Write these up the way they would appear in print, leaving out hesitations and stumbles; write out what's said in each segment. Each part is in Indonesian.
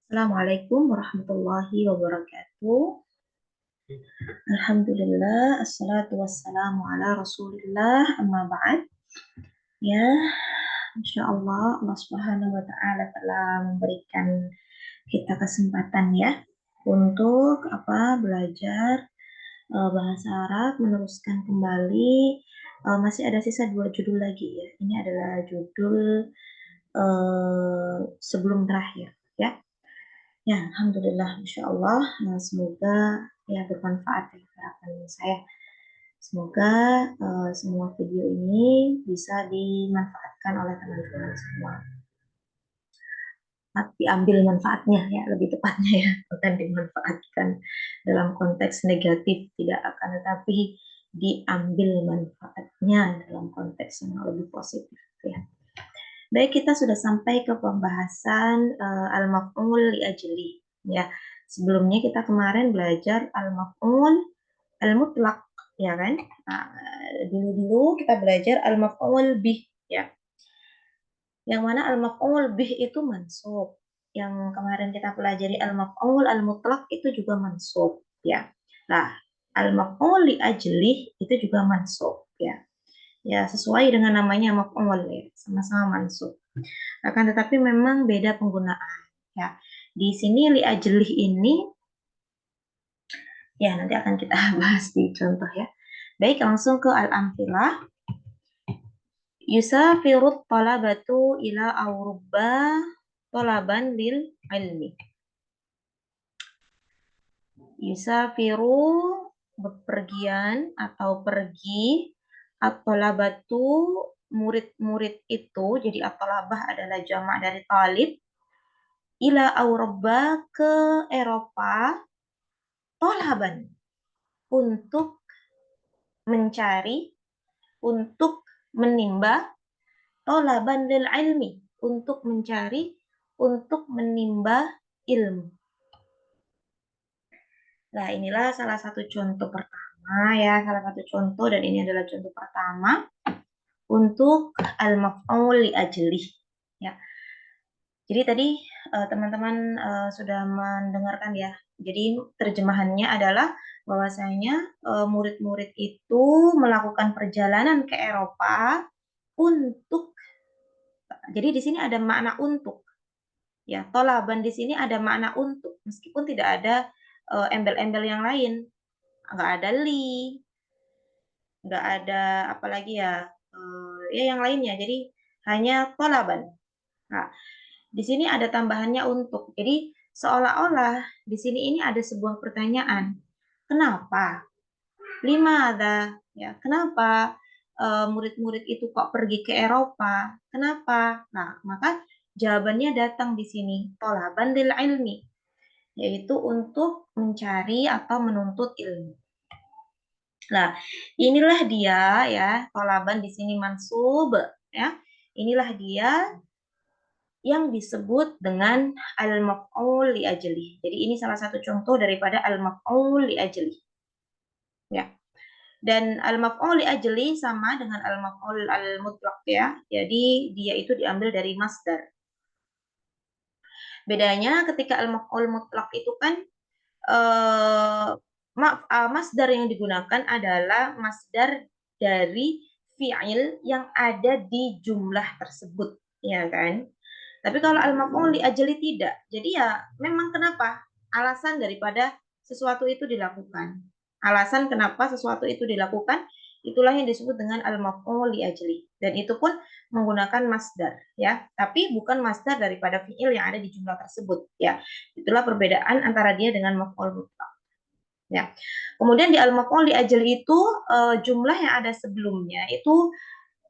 Assalamualaikum warahmatullahi wabarakatuh. Alhamdulillah, assalatu wassalamu ala rasulillah, amma ba'd. Ya, Insya Allah, Allah Subhanahu wa Ta'ala telah memberikan kita kesempatan ya untuk belajar bahasa Arab, meneruskan kembali. Masih ada sisa 2 judul lagi ya. Ini adalah judul sebelum terakhir ya. Ya, Alhamdulillah, Insya Allah, semoga ya bermanfaat ya harapan saya. Semoga semua video ini bisa dimanfaatkan oleh teman-teman semua. Diambil manfaatnya ya, lebih tepatnya ya, bukan dimanfaatkan dalam konteks negatif, tidak akan tetapi diambil manfaatnya dalam konteks yang lebih positif ya. Baik, kita sudah sampai ke pembahasan al-maf'ul li ajli ya. Sebelumnya kita kemarin belajar al-maf'ul al-mutlaq ya kan? Nah, dulu kita belajar al-maf'ul bih ya. Yang mana al-maf'ul bih itu mansub. Yang kemarin kita pelajari al-maf'ul al-mutlaq itu juga mansub ya. Nah, al-maf'ul li ajli itu juga mansub ya. Ya, sesuai dengan namanya maf'ul ya, sama-sama mansub. Akan tetapi memang beda penggunaan ya. Di sini li ajlih ini ya nanti akan kita bahas di contoh ya. Baik, langsung ke al-amthilah. Yusafirut talabatu ila Aurubba talaban lil ilmi. Yusafiru bepergian atau pergi, at-talabatu murid-murid itu, jadi at-talabah adalah jamak dari talib, ila Aurubba ke Eropa, tolaban untuk mencari, untuk menimba, tolaban lil ilmi untuk mencari, untuk menimba ilmu. Nah, inilah salah satu contoh pertama ya, salah satu contoh, dan ini adalah contoh pertama untuk al-maf'ul li ajlih ya. Jadi tadi teman-teman sudah mendengarkan ya. Jadi terjemahannya adalah bahwasanya murid-murid itu melakukan perjalanan ke Eropa untuk. Jadi di sini ada makna untuk. Ya, tolaban di sini ada makna untuk, meskipun tidak ada embel-embel yang lain. Nggak ada li, nggak ada apalagi ya, ya yang lainnya. Jadi hanya tolaban. Nah, di sini ada tambahannya untuk. Jadi seolah-olah di sini ini ada sebuah pertanyaan. Kenapa? Lima ada ya. Kenapa murid-murid itu kok pergi ke Eropa? Kenapa? Nah, maka jawabannya datang di sini. Tolaban lil ilmi, yaitu untuk mencari atau menuntut ilmu. Nah, inilah dia ya, tolaban di sini mansub ya. Inilah dia yang disebut dengan al-maf'ul li ajli. Jadi ini salah satu contoh daripada al-maf'ul li ajli. Ya. Dan al-maf'ul li ajli sama dengan al-maf'ul al-mutlaq ya. Jadi dia itu diambil dari masdar. Bedanya ketika al-maf'ul mutlaq itu kan masdar yang digunakan adalah masdar dari fi'il yang ada di jumlah tersebut, ya kan? Tapi kalau al-maf'ul li ajli tidak. Jadi ya memang kenapa? Alasan daripada sesuatu itu dilakukan. Alasan kenapa sesuatu itu dilakukan, itulah yang disebut dengan al-maf'ul li ajli. Dan itu pun menggunakan masdar, ya. Tapi bukan masdar daripada fi'il yang ada di jumlah tersebut, ya. Itulah perbedaan antara dia dengan maf'ul mutlaq. Ya. Kemudian di al-maf'ul li ajli itu jumlah yang ada sebelumnya itu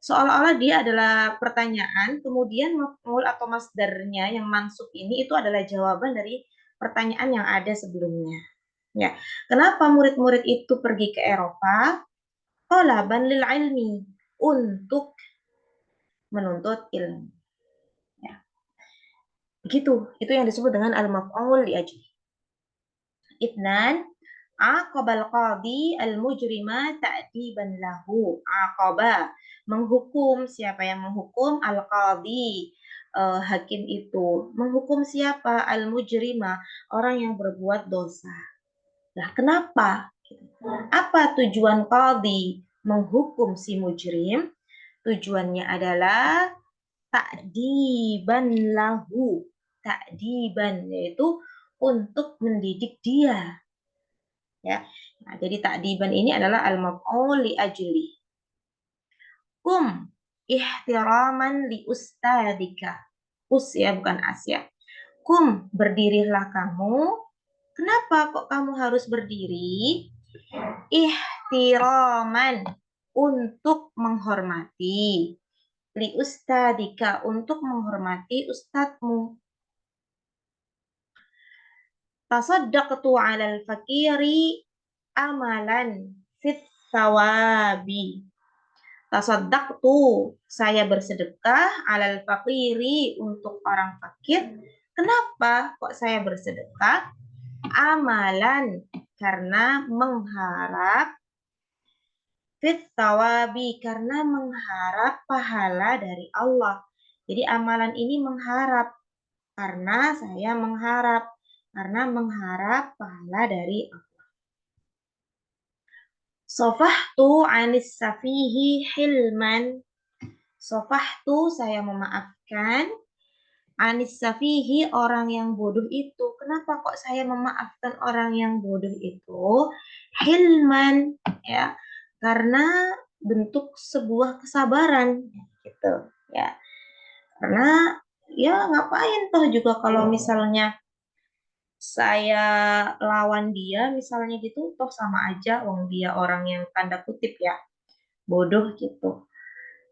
seolah-olah dia adalah pertanyaan, kemudian maf'ul atau masdarnya yang mansub ini itu adalah jawaban dari pertanyaan yang ada sebelumnya. Ya. Kenapa murid-murid itu pergi ke Eropa? Talaban lil ilmi, untuk menuntut ilmu. Ya. Begitu, itu yang disebut dengan al-maf'ul li ajli. Itnan, Aqabal qadi al-mujrima ta'diban lahu. Aqaba, menghukum. Siapa yang menghukum? Al-qadi, hakim itu. Menghukum siapa? Al-mujrima, orang yang berbuat dosa. Nah, kenapa? Apa tujuan qadi menghukum si mujrim? Tujuannya adalah ta'diban lahu. Ta'diban, yaitu untuk mendidik dia. Ya. Nah, jadi ta'diban ini adalah al-maf'ul li ajli. Kum ihtiraman li ustadika. Us ya, bukan as ya. Kum, berdirilah kamu. Kenapa kok kamu harus berdiri? Ihtiraman, untuk menghormati. Li ustadika, untuk menghormati ustadmu. Tasaddaqtu 'alal fakiri amalan fit sawabi. Tasaddaqtu, saya bersedekah, 'alal fakiri, untuk orang fakir. Kenapa kok saya bersedekah? Amalan, karena mengharap, fit sawabi, karena mengharap pahala dari Allah. Jadi amalan ini mengharap, karena saya mengharap, karena mengharap pahala dari Allah. Sofahtu anis safihi hilman. Sofahtu, saya memaafkan. Anis safihi, orang yang bodoh itu. Kenapa kok saya memaafkan orang yang bodoh itu? Hilman, ya, karena bentuk sebuah kesabaran, gitu, ya. Karena ya ngapain toh juga kalau misalnya saya lawan dia misalnya gitu, toh sama aja wong dia orang yang tanda kutip ya bodoh gitu.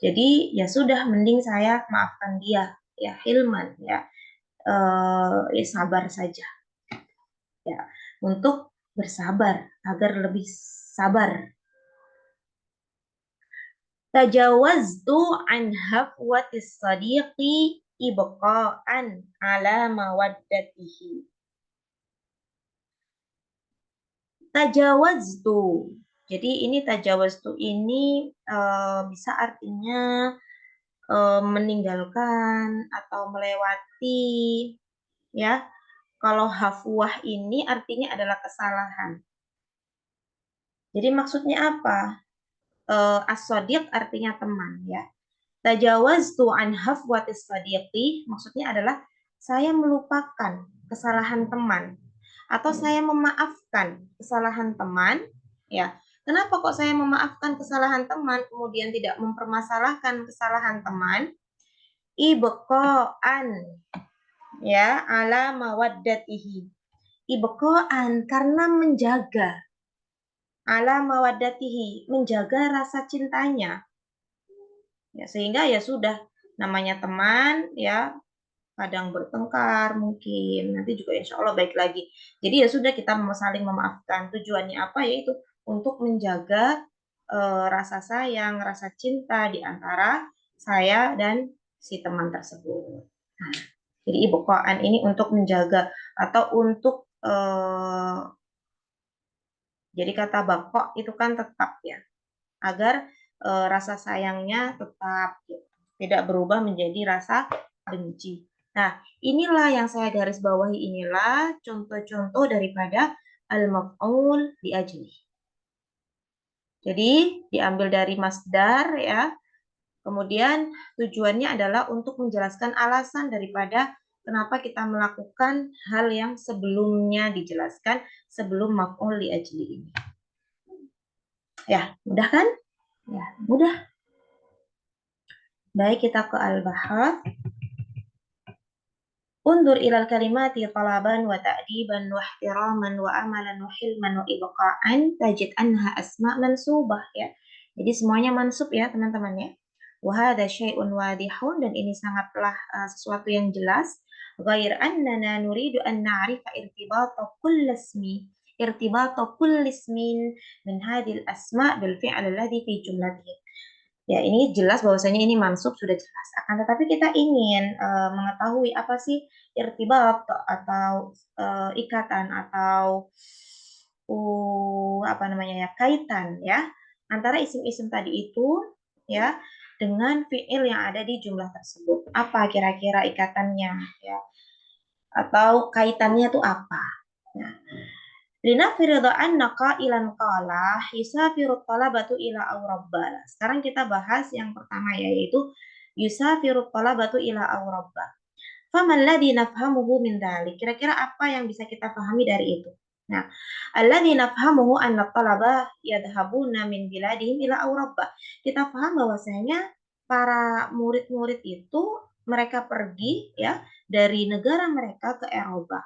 Jadi ya sudah, mending saya maafkan dia, ya hilman, ya, ya sabar saja, ya, untuk bersabar agar lebih sabar. Tajawaztu an hafwatis sadiqi ibqa'an ala mawaddatihi. Tajawaztu. Jadi ini tajawaztu ini bisa artinya meninggalkan atau melewati, ya. Kalau hafwah ini artinya adalah kesalahan. Jadi maksudnya apa? As-sadiq artinya teman, ya. Tajawaztu an hafwatis sadiqi maksudnya adalah saya melupakan kesalahan teman atau saya memaafkan kesalahan teman, ya. Kenapa kok saya memaafkan kesalahan teman kemudian tidak mempermasalahkan kesalahan teman? Ibqa'an, ya, ala mawaddatihi. Ibqa'an, karena menjaga. Ala mawaddatihi, menjaga rasa cintanya. Ya, sehingga ya sudah, namanya teman, ya, kadang bertengkar mungkin, nanti juga insya Allah baik lagi. Jadi ya sudah, kita saling memaafkan. Tujuannya apa? Yaitu untuk menjaga rasa sayang, rasa cinta di antara saya dan si teman tersebut. Nah, jadi ibqa'an ini untuk menjaga atau untuk jadi kata bakok itu kan tetap, ya, agar rasa sayangnya tetap, gitu, tidak berubah menjadi rasa benci. Nah, inilah yang saya garis bawahi, inilah contoh-contoh daripada al-maf'ul li ajli. Jadi diambil dari masdar, ya. Kemudian tujuannya adalah untuk menjelaskan alasan daripada kenapa kita melakukan hal yang sebelumnya dijelaskan sebelum maf'ul li ajli ini. Ya, mudah kan? Ya, mudah. Baik, kita ke al-bahath. Undur ilal kalimati talaban wa ta'diban wa ihtiraman wa amalan wa hilman wa ibqa'an tajid anha asma mansubah, ya. Jadi semuanya mansub, ya teman-teman, ya. Wa hadha syai'un wadihun, dan ini sangatlah sesuatu yang jelas. Ghair annana nuridu an na'rifa irtibata kulli ismin min hadhil asma' bil fi'l alladhi fi jumlatihi. Ya, ini jelas bahwasanya ini mansub, sudah jelas. Akan tetapi kita ingin mengetahui apa sih irtibat atau ikatan atau apa namanya ya, kaitan ya antara isim-isim tadi itu ya dengan fiil yang ada di jumlah tersebut. Apa kira-kira ikatannya ya? Atau kaitannya itu apa? Nah, linafirida anna qailan qala yusafiru talabatu ila awrabba. Sekarang kita bahas yang pertama ya, yaitu yusafiru talabatu ila awrabba. Faman ladzi nafhamuhu min dzalik. Kira-kira apa yang bisa kita pahami dari itu? Nah, alladzi nafhamuhu anna talaba yadhhabuna min biladihim ila awrabba. Kita paham bahwasanya para murid-murid itu mereka pergi ya dari negara mereka ke Eropa.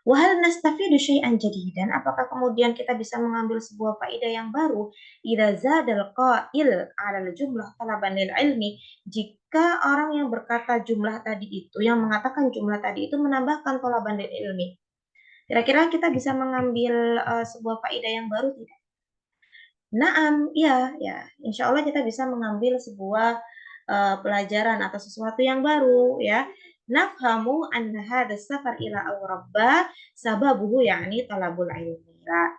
Wahal nastafidu syai'an jadidan, apakah kemudian kita bisa mengambil sebuah faedah yang baru? Idza zadal qail 'ala jumlah talaban lil ilmi, jika orang yang berkata jumlah tadi itu, yang mengatakan jumlah tadi itu menambahkan talaban lil ilmi. Kira-kira kita bisa mengambil sebuah faedah yang baru tidak? Naam, iya, ya. Insya Allah kita bisa mengambil sebuah pelajaran atau sesuatu yang baru ya. Nafhamu anna hadha safar ila Awrabba sababuhu yakni talabul ilmi. Nah,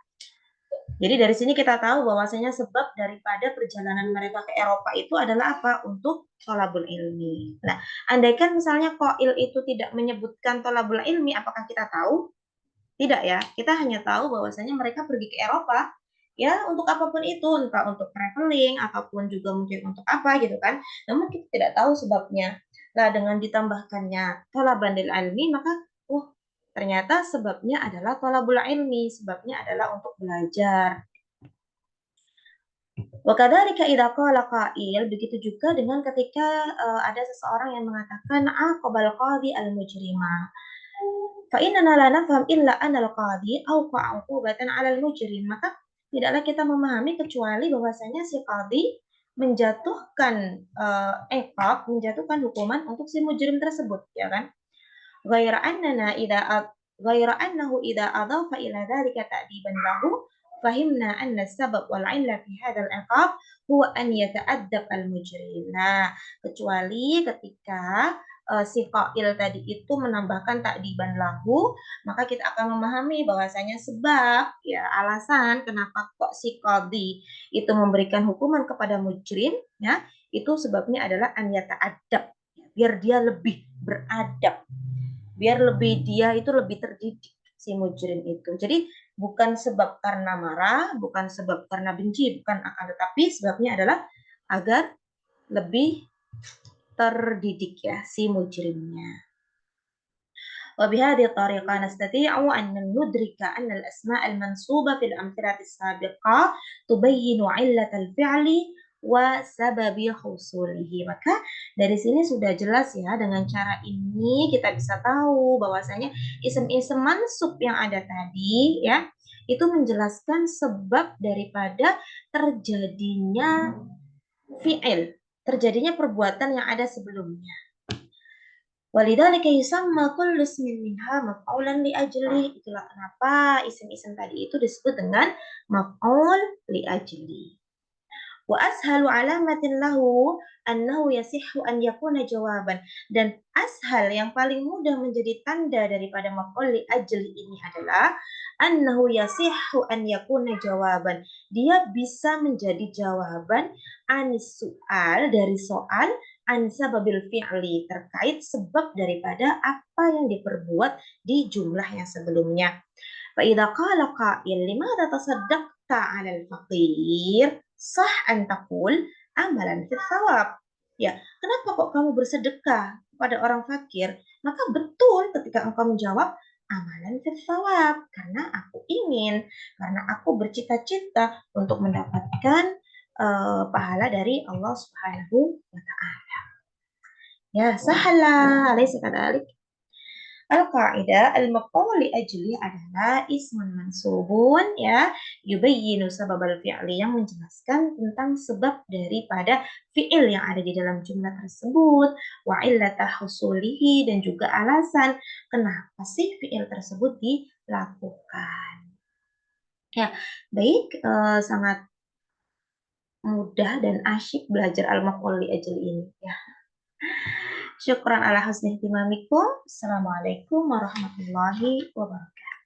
jadi dari sini kita tahu bahwasanya sebab daripada perjalanan mereka ke Eropa itu adalah apa? Untuk talabul ilmi. Nah, andaikan misalnya qail itu tidak menyebutkan talabul ilmi, apakah kita tahu? Tidak ya, kita hanya tahu bahwasanya mereka pergi ke Eropa ya untuk apapun itu, entah untuk traveling ataupun juga mungkin untuk apa gitu kan. Namun kita tidak tahu sebabnya. Nah, dengan ditambahkannya talabul ilmi, maka ternyata sebabnya adalah talabul ilmi, sebabnya adalah untuk belajar. Wa kadzalika idza qala qail, begitu juga dengan ketika ada seseorang yang mengatakan aqabal qadi al-mujrima. Fa innana la nafham illa anna al-qadi awqa 'uqubatan 'ala al-mujrim. Maka tidaklah kita memahami kecuali bahwasanya si qadi menjatuhkan menjatuhkan hukuman untuk si mujrim tersebut, ya kan? Ghaira annana idza ghaira annahu idza adhafa ila dzalika ta'diban lahu fahimna anna sabab wal 'illa fi hadzal iqab huwa an yata'addab al-mujrim. Nah, kecuali ketika si qail tadi itu menambahkan takdiban lahu, maka kita akan memahami bahwasanya sebab ya alasan kenapa kok si qadhi itu memberikan hukuman kepada mujrim ya, itu sebabnya adalah an yata'addab, biar dia lebih beradab, biar lebih dia itu lebih terdidik si mujrim itu. Jadi bukan sebab karena marah, bukan sebab karena benci, bukan, akan tetapi sebabnya adalah agar lebih terdidik ya si mujrimnya. وبهذه الطريقة نستطيع أن ندرك أن الأسماء المنصوبة في الأمثلة السابقة تبين علة الفعل وسبب حصوله. Maka dari sini sudah jelas ya, dengan cara ini kita bisa tahu bahwasanya isim-isim mansub yang ada tadi ya itu menjelaskan sebab daripada terjadinya fi'il, terjadinya perbuatan yang ada sebelumnya. Walidzalika yusamma kullu ismin minha maf'ulan li ajli. Itulah kenapa isim-isim tadi itu disebut dengan maf'ul li ajli. Wa ashalu alamatin lahu annahu yasihhu an yakuna jawaban. Dan ashal yang paling mudah menjadi tanda daripada maf'ul li ajli ini adalah annahu yasihhu an yakuna jawaban. Dia bisa menjadi jawaban anis soal, dari soal ansa babil fi'li, terkait sebab daripada apa yang diperbuat di jumlah yang sebelumnya. Fa idza qala qa'il limadza tasaddaqta 'alal faqir sah an taqul amalan fil thawab. Ya, kenapa kok kamu bersedekah kepada orang fakir? Maka betul ketika engkau menjawab amalan fil thawab, karena aku ingin, karena aku bercita-cita untuk mendapatkan pahala dari Allah Subhanahu wa taala. Ya, sahala, alaysa kadzalik? Al-qaidah al-maf'ul li ajli adalah ismun mansubun ya, yubayyinu sababal fi'li, yang menjelaskan tentang sebab daripada fi'il yang ada di dalam jumlah tersebut, wa illata husulihi, dan juga alasan kenapa sih fi'il tersebut dilakukan. Ya, baik, sangat mudah dan asyik belajar al-maf'ul li ajli ini ya. Syukran ala husni ihtimamikum. Assalamualaikum warahmatullahi wabarakatuh.